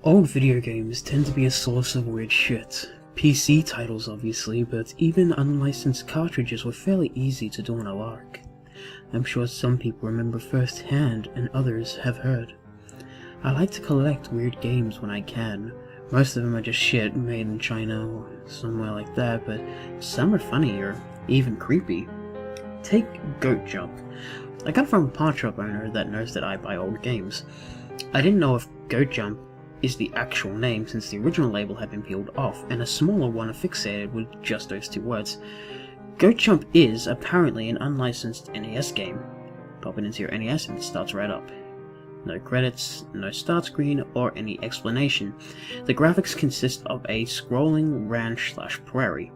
Old video games tend to be a source of weird shit. PC titles obviously, but even unlicensed cartridges were fairly easy to do on a lark. I'm sure some people remember firsthand and others have heard. I like to collect weird games when I can. Most of them are just shit made in China or somewhere like that, but some are funny or even creepy. Take Goat Jump. I got it from a pawn shop owner that knows that I buy old games. I didn't know if Goat Jump is the actual name since the original label had been peeled off and a smaller one affixated with just those two words. Goat Jump is apparently an unlicensed NES game. Pop it into your NES and it starts right up. No credits, no start screen, or any explanation. The graphics consist of a scrolling ranch/prairie.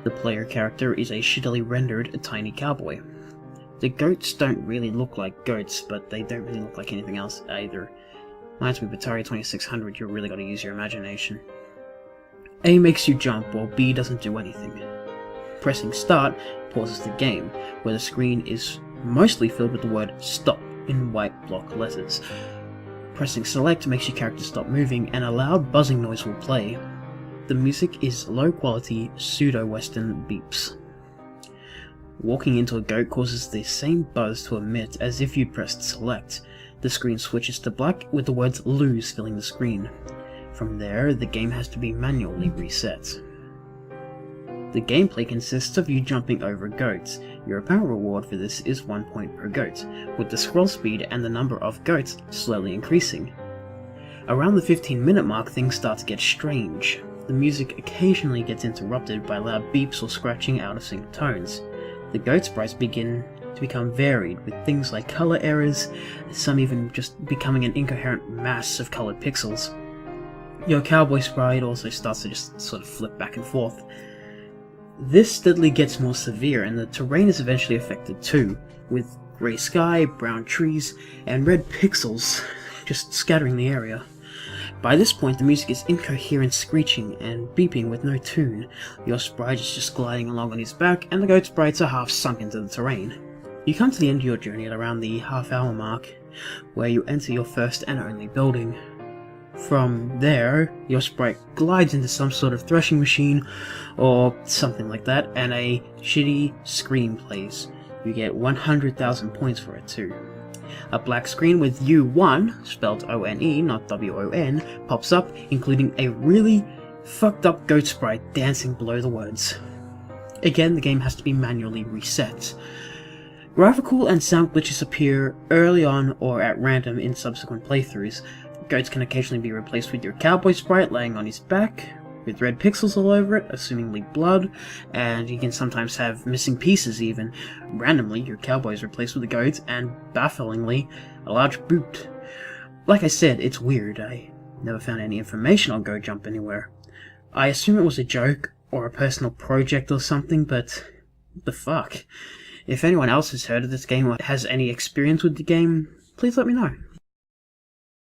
The player character is a shittily rendered tiny cowboy. The goats don't really look like goats, but they don't really look like anything else either. Reminds me of Atari 2600, you really gotta use your imagination. A makes you jump, while B doesn't do anything. Pressing start pauses the game, where the screen is mostly filled with the word stop in white block letters. Pressing select makes your character stop moving, and a loud buzzing noise will play. The music is low quality, pseudo-western beeps. Walking into a goat causes the same buzz to emit as if you'd pressed select. The screen switches to black with the words lose filling the screen. From there, the game has to be manually reset. The gameplay consists of you jumping over goats. Your apparent reward for this is 1 point per goat, with the scroll speed and the number of goats slowly increasing. Around the 15-minute mark, things start to get strange. The music occasionally gets interrupted by loud beeps or scratching out of sync tones. The goat sprites begin to become varied, with things like color errors, some even just becoming an incoherent mass of colored pixels. Your cowboy sprite also starts to just sort of flip back and forth. This steadily gets more severe, and the terrain is eventually affected too, with grey sky, brown trees, and red pixels just scattering the area. By this point, the music is incoherent screeching and beeping with no tune. Your sprite is just gliding along on his back, and the goat sprites are half sunk into the terrain. You come to the end of your journey at around the half-hour mark, where you enter your first and only building. From there, your sprite glides into some sort of threshing machine, or something like that, and a shitty scream plays. You get 100,000 points for it too. A black screen with U1, spelled O-N-E, not W-O-N, pops up, including a really fucked up goat sprite dancing below the words. Again, the game has to be manually reset. Graphical and sound glitches appear early on or at random in subsequent playthroughs. Goats can occasionally be replaced with your cowboy sprite laying on his back, with red pixels all over it, assumingly blood, and you can sometimes have missing pieces even. Randomly, your cowboy is replaced with a goat, and bafflingly, a large boot. Like I said, it's weird. I never found any information on Goat Jump anywhere. I assume it was a joke, or a personal project or something, but what the fuck? If anyone else has heard of this game or has any experience with the game, please let me know.